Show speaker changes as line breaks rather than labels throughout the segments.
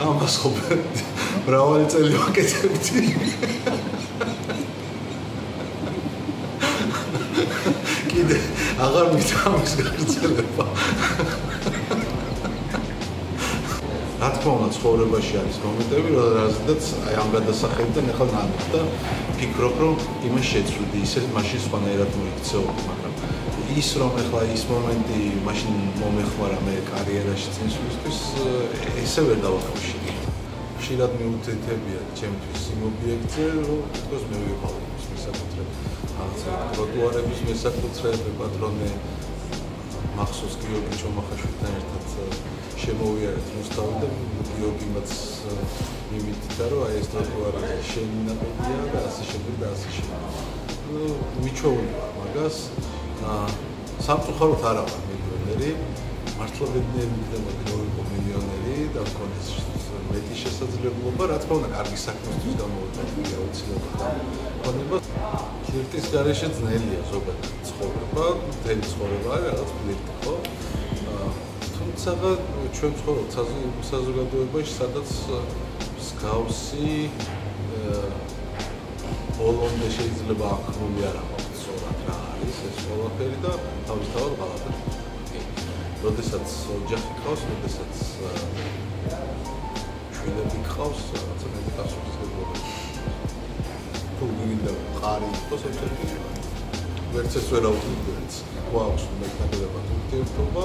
ამას ხო მრავალი წელი ვაკეთებდი. კიდე აღარ მითამის გაგრძელება. რა თქმა უნდა, ცხოვრებაში არის მომენტები, როდესაც აი ამ გადასახებიდან ახლა ნანებ და ფიქრობ, რომ იმას შეცვლიდი, ისე მაშინ სხვანაირად მოიქცეოდი, მაგრამ ის რომ ახლა ის მომენტი მაშინ მომეხმარა მე კარიერაში წინსვლისთვის, ესე ვერ დავაკავშირე. ხშირად მიუთითებია ჩემთვის იმ ობიექტზე, რომ თქოს მე ვიყავ ის მისაკუთრე ტროტუარების მისაკუთრე პატრონე მახსოვს გიორგი ჭომახაშვილთან ერთად შემოვიარეთ მოსთავი და გიორგი მას მიმიტა რომ აი ეს ტროტუარი შენი ნაკლებია და ასე შემდეგ და ასე შემდეგ. ნუ მიჩვეულიყო მაგას სამწუხაროდ არა ვარ მილიონერი, მართლა ბედნიერი და მოგიყვება მილიონერი და მქონდეს მეტი შესაძლებლობა, რა თქმა უნდა, კარგი საქმისთვის გამოვიყენებია აუცილებლად და ფლირტის გარეშე ძნელია ზოგადად ცხოვრება, მთელი ცხოვრება არის რაღაც ფლირტი, ხო? თუმცა ჩვენ ცხოვრობთ საზოგადოებაში, სადაც მსგავსი ბოლომდე შეიძლება აღქმული არ აქვს სწორად რა არის ეს ყველაფერი და თავისთავად ღალატად. როდესაც ოჯახი ყავს, როდესაც შვილები ყავს, რაღაცა მეტი პასუხისმგებლობა. თუ გინდა ყარი იყოს ერთ-ერთი ვერც ეს ვერ აუწევთ. გვაქვს მეთადებად ურთიერთობა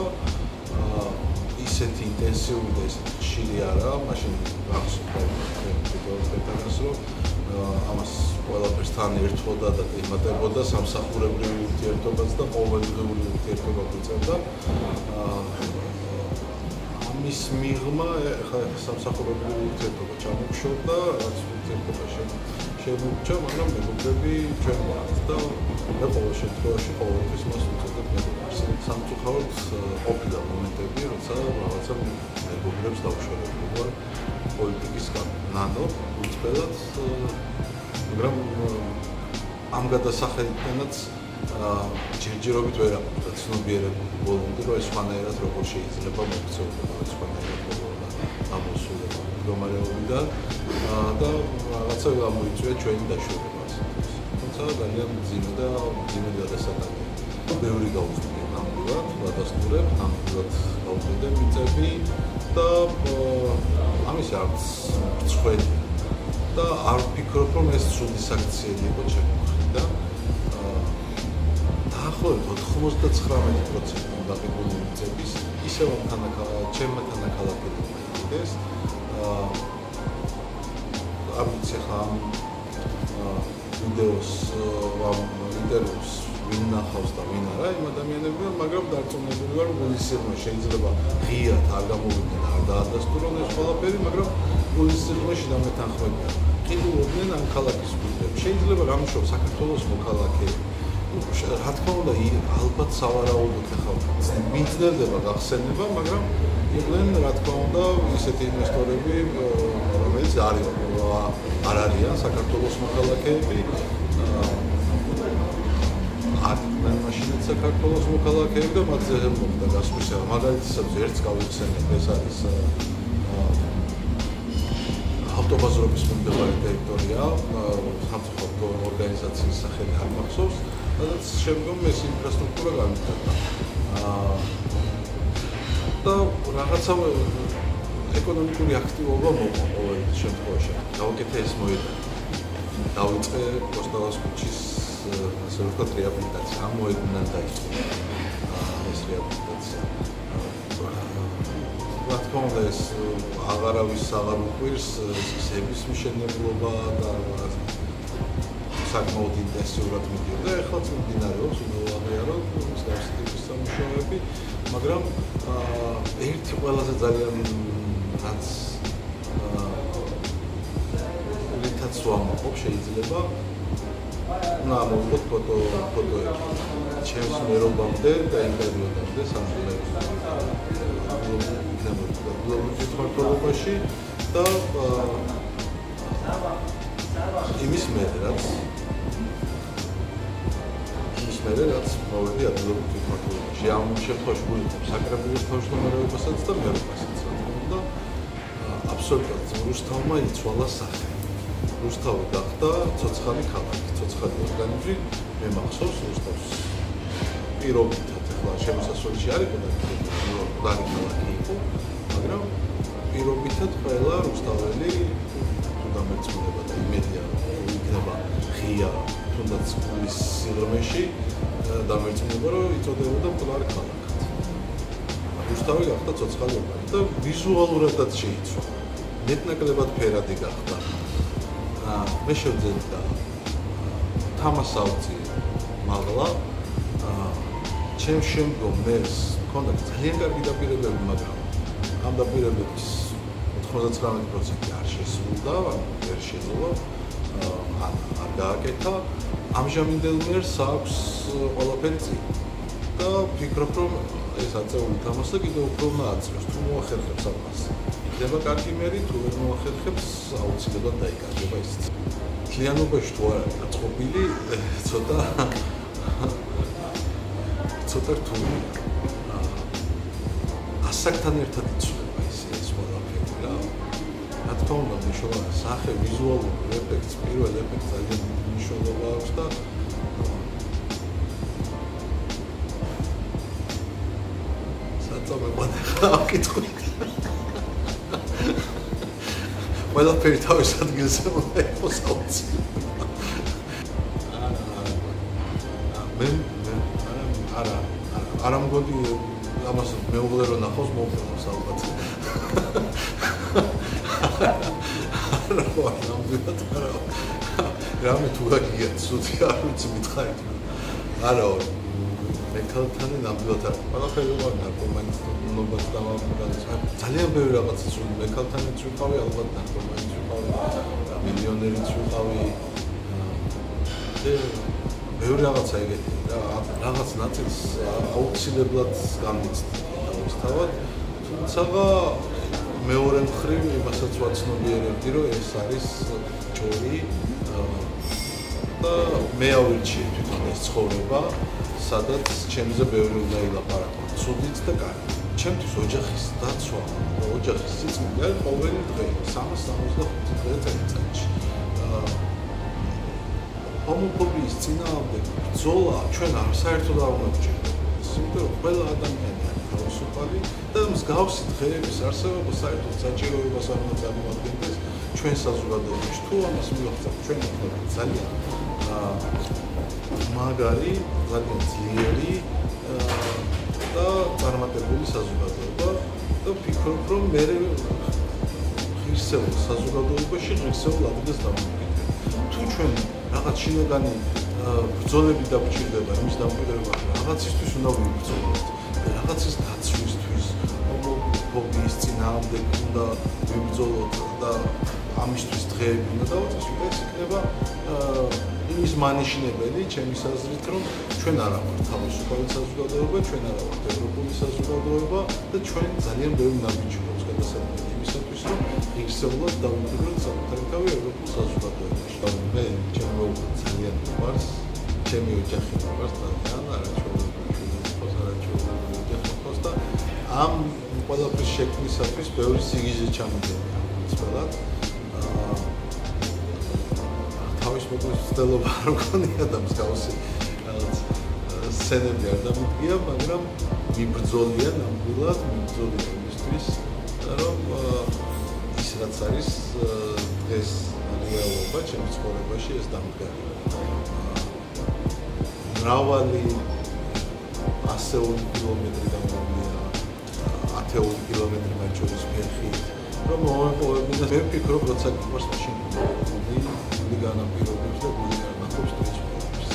ისეთი ინტენსიური და ისეთი ხშირი არა, მაშინ ახსოვს რომ ამას ყველაფერს თან ერთვოდა და იმატებოდა სამსახურებრივი ურთიერთობაც და ყოველდღიური ურთიერთობა გვიწევდა. ამის მიღმა ხა სამსახურებრივი ურთიერთობა ჩამოგშორდა, რაც ურთიერთობა შემოგვჭა, მაგრამ მეგობრები ჩვენ ვართ და მე ყოველ შემთხვევაში ყოველთვის მას ვუწოდებ მეგობრებს. სამწუხაროდ ყოფილა მომენტები, როცა რაღაცა მეგობრებს დავუშვებდი ვარ პოლიტიკისგან. ნანო უწყლად მაგრამ ამ გადასახადებიდანაც ჯერჯერობით ვერ აღვწევ ცნობიერებული ბოლომდე, რომ ეს სხვანაირად როგორ შეიძლება მოქცეულობა, სხვანაირად როგორ ამოსულება მდგომარეობიდან და რაღაცა გამოიწვია ჩვენი დაშვება. თუმცა ძალიან მძიმე და მძიმე გადასახადია. ბევრი გაუწევია ნამდვილად, გადასტურებ, ნამდვილად გაუწევდა მიწები და ამის არც მწხველი და არ ვფიქრობ, რომ ეს ცუდი საქციელი იყო ჩემი მხრიდან. დაახლოებით 99% დაგებული მიწების ისევ ჩემმა თანაქალაქებმა იყიდეს. არ ვიცი ხა ამ ვიდეოს ამ ინტერვიუს ვინ ნახავს და ვინ არა იმ ადამიანებთან, მაგრამ დარწმუნებული ვარ, რომ ისინი შეიძლება ღიად არ გამოვიდნენ, არ დაადასტურონ ეს ყველაფერი, მაგრამ სიღრმეში დამეთანხმებიან. ყიდულობდნენ ამ ქალაქის გუნდებს. შეიძლება რამიშობ საქართველოს მოქალაქეები. რა თქმა უნდა, ალბათ სავარაუდოდ ახლა მიძლება გახსენება, მაგრამ იყვნენ რა თქმა უნდა ისეთი ინვესტორები, რომელიც არ არიან საქართველოს მოქალაქეები. არიან მაშინაც საქართველოს მოქალაქეები და მათზე მოხდა გასხვისება. მაგალითად, ერთს გავიხსენებ, ეს არის ავტობაზრობის მიმდებარე ტერიტორია, სამწუხაროდ ორგანიზაციის სახელი არ მახსოვს, სადაც შემდგომ ეს ინფრასტრუქტურა განვითარდა. და რაღაცა ეკონომიკური აქტივობა მოყვა ყოველ შემთხვევაში. გავაკეთე ეს მოედანი. დავიწყე კოსტავას ქუჩის ასე ვთქვათ რეაბილიტაცია. ამ მოედნიდან დაიწყო ეს რეაბილიტაცია. რა თქმა უნდა ეს აღარავის აღარ უყვირს გზების მშენებლობა და საკმაოდ ინტენსიურად მიდიოდა. ეხლაც მიმდინარეობს უაღრეად მსგავსი ტიპის სამუშაოები, მაგრამ ერთი ყველაზე ძალიან რაც რითაც ვამაყობ შეიძლება მოვიღოთ ფოტოები ჩემს მერობამდე და იმ პერიოდამდე გლობალურ მართლობაში და იმის მერე რაც მოვედი ადგილობრივ მართლობაში. ამ შემთხვევაში გულისხმობ საკრებულოს თავმჯდომარეობასაც და მერობასაც და აბსოლუტურად რუსთავმა იცვალა სახე. რუსთავი გახდა ცოცხალი ქალაქი, ცოცხალი ორგანიზმი. მე მახსოვს რუსთავს პირობითად ახლა შემოსასვლელში არ იყო და მკვდარი ქალაქი იყო, მაგრამ პირობითად ყველა რუსთაველი თუ დამერწმუნება და იმედია იქნება ღია თუნდაც გულის სიღრმეში დამერწმუნება რომ იწოდებოდა მკვდარ ქალაქად. რუსთავი გახდა ცოცხალი ორგანიზმი და ვიზუალურადაც შეიცვალა. მეტნაკლებად ფერადი გახდა. მე შევძელდა თამასავწი მაღლა. ჩემ შემდგომ მერს მქონდა ძალიან კარგი დაპირებები, მაგრამ ამ დაპირებების 99% არ შესრულდა, ვერ შეძლო, არ გააკეთა. ამჟამინდელ მერს აქვს ყველაფერი წინ. და ვფიქრობ, რომ ეს აწეული თამაში კიდევ უფრო უნდა აწევს, თუ მოახერხებს ამას. იქნება კარგი მერი, თუ ვერ მოახერხებს, აუცილებლად დაიკარგება ის. მთლიანობაში თუ არ არის გაწყობილი, ცოტა რთულია. ასაკთან ერთად იცვლება ეს ყველაფერი რა. რა თქმა უნდა, მნიშვნელოვანია სახე, ვიზუალური ეფექტი, პირველ ეფექტს ძალიან მნიშვნელობა აქვს და საწამებად აკითხული. ყველაფერი თავის ადგილზე უნდა იყოს აუცილებლად. არა მგონი ამას მეუღლე რო ნახავს მოვხდავს ალბათ. რამე თუ გაგია ცუდი არ ვიცი მითხარით. არა მე ქალთან ნამდვილად არ ყველაფერი ვარ ნარკომანის ნობას დავამბრალს. ძალიან ბევრი რაღაცა სულ მე ქალთან ვიყავი ალბათ ნარკომანის ვიყავი, მილიონერიც ვიყავი. ბევრი რაღაცა ეგეთი რა რაღაც ნაწილს აუცილებლად გამიცდი თავისთავად, თუმცა მეორე მხრივ იმასაც ვაცნობიერებდი, რომ ეს არის ჭორი და მე ავირჩიე თვითონ ეს ცხოვრება, სადაც ჩემზე ბევრი უნდა ილაპარაკო, ცუდით და კარგით. ჩემთვის ოჯახის დაცვა და ოჯახის სიწმინდე არის ყოველი დღე 365 დღე წელიწადში. ჰომოფობიის წინააღმდეგ ბრძოლა ჩვენ არ საერთოდ არ უნდა ვჭირდებოდეს, იმიტომ რომ ყველა ადამიანი არის თავისუფალი და მსგავსი დღეების არსებობა საერთოდ საჭიროებას არ უნდა წარმოადგენდეს ჩვენ საზოგადოებაში. თუ ამას მივახცევთ, ჩვენ იქნება ძალიან მაგარი, ძალიან ძლიერი და წარმატებული საზოგადოება და ვფიქრობ, რომ მე ღირსეულ საზოგადოებაში ღირსეულ ადგილს დავამკვიდრებ. თუ ჩვენ რაღაც შინაგანი ბრძოლები დაგვჭირდება იმის დამკვიდრება, რაღაცისთვის უნდა ვიბრძოლოთ, რაღაცის დაცვისთვის, ჰომოფობიის წინააღმდეგ უნდა ვიბრძოლოთ და ამისთვის დღეები უნდა დავაწესოთ. ეს იქნება იმის მანიშნებელი, ჩემის აზრით, რომ ჩვენ არა ვართ თავისუფალი საზოგადოება, ჩვენ არა ვართ ევროპული საზოგადოება და ჩვენ ძალიან ბევრი ნაბიჯი გვაქვს გადასაწყვეტი იმისათვის, რომ ღირსეულად დავუმკვიდროთ საკუთარი თავი ევროპულ საზოგადოებაში. მე ჩემო ძალიან მიყვარს, ჩემი ოჯახი მიყვარს ძალიან, არაჩვეულებრივი და ამ ყველაფრის შექმნისათვის ბევრი სიგიჟე ჩამოგვიყვება ცდილად. თავის მოგწდელობა არ მქონია და მსგავსი რაღაც სცენები არ დამიდგია, მაგრამ მიბრძოლია ნამდვილად, მიბრძოლია იმისთვის, რომ ის რაც არის დღეს რეალობა ჩემს ცხოვრებაში ეს დამდგარია. მრავალი ასეული კილომეტრი გამოვიდა, ათეული კილომეტრი მათ შორის ფეხით, რომ მომეყოლებინა. მე ვფიქრობ, როცა გიყვარს მაშინ გული განაპირობებს და გული განახობს ტეჩპერებს.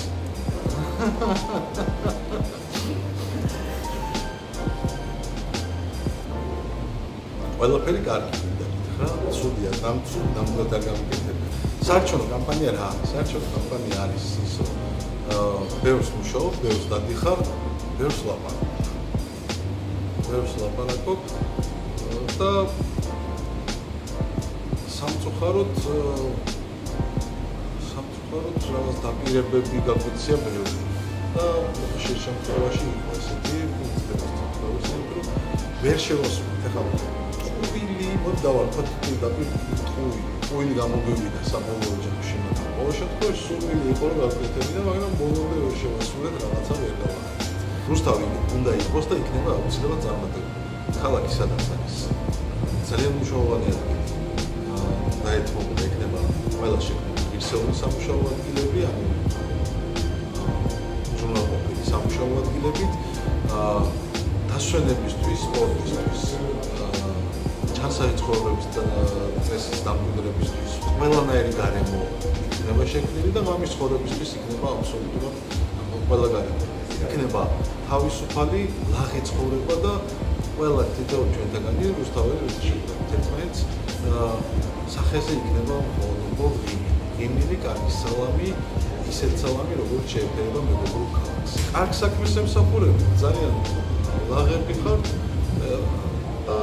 ყველაფერი კარგი მინდა გითხრა, ცუდია, ნამდვილად არ გამიგებია. საარჩევნო კამპანია რა არის? საარჩევნო კამპანია არის ის, ბევრს მუშაობ, ბევრს დადიხარ, ბევრს ლაპარაკობ და სამწუხაროდ რაღაც დაპირებები გაგვეცია ბევრი და შემთხვევაში იყო ესეთი, რომ ვერ შევასრულეთ. ეხლა ტყუილი, მოდი დავარქვათ ტყუილი გამოგვივიდა საბოლოო ჯამში, მაგრამ ყოველ შემთხვევაში სურვილი იყო რომ გავკეთებინა, მაგრამ ბოლომდე ვერ შევასრულეთ, რაღაცა ვერ დავაკეთე. რუსთავი უნდა იყოს და იქნება აუცილებლად წარმატებული. ქალაქი სადაც არის ძალიან მნიშვნელოვანი ადგილი. დაეთმობა იქნება ყველა შექმნილი ღირსეული სამუშაო ადგილები, ანუ ჯურნალისტური სამუშაო ადგილები, დასვენებისთვის, სპორტისთვის, ჩანსავი ცხოვრების წესის დამკვიდრებისთვის, ყველანაირი გარემო იქნება შექმნილი და მამის ცხოვრებისთვის იქნება აბსოლუტურად ყველა გარემო. იქნება თავისუფალი ლაღი ცხოვრება და ყველა თითოეულ ჩვენთაგანი რუსთაველი ერთმანეთს სახეზე იქნება მხოლოდ ღიმილი, კარგი სალამი, ისეთ სალამი, როგორც შეეფერება მეგობრულ ქალაქს. კარგ საქმეს ემსახურებით, ძალიან ლაღები ხართ და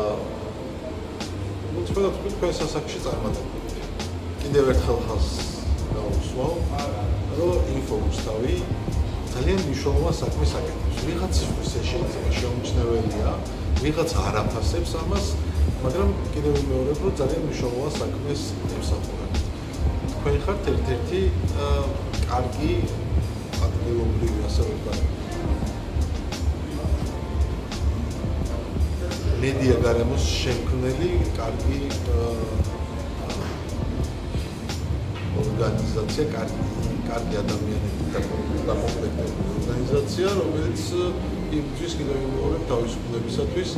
უცბად თქვენ სასახლეში წარმატებული. კიდევ ერთხელ ხალხს გავუსვავ, რომ ინფო რუსთავი ძალიან მნიშვნელოვან საქმეს აკეთებს. ვიღაცისთვის ეს შეიძლება შეუმჩნეველია, ვიღაც არ აფასებს ამას, მაგრამ კიდევ ვიმეორებ, რომ ძალიან მნიშვნელოვან საქმეს ემსახურებთ. თქვენ ხართ ერთ-ერთი კარგი ადგილობრივი, ასე ვთქვათ, მედია გარემოს შემქმნელი კარგი ორგანიზაცია, კარგი ადამიანები დამოკიდებული ორგანიზაცია, რომელიც იბრძვის კიდევ ვიმეორებ თავისუფლებისათვის,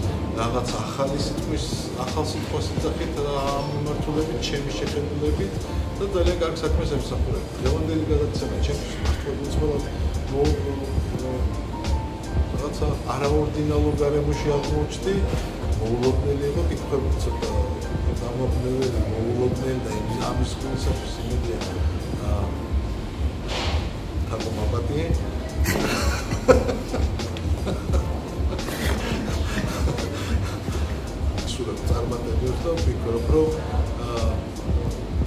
რაღაც ახალ სიტყვას იძახით ამ მიმართულებით, ჩემი შეხედულებით და ძალიან კარგ საქმეს ემსახურებთ. დღევანდელი გადაცემა ჩემთვის მართლაც რაღაცა არაორდინალურ გარემოში აღმოჩნდი, მოულოდნელი იყო, კითხვები ცოტა დამაბნეველი, მოულოდნელი და ამის ხილისათვის იმედია თაკომაპატიე. სულაც წარმატებებს და ვფიქრობ, რომ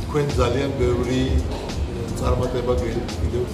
თქვენ ძალიან ბევრი წარმატება კიდევ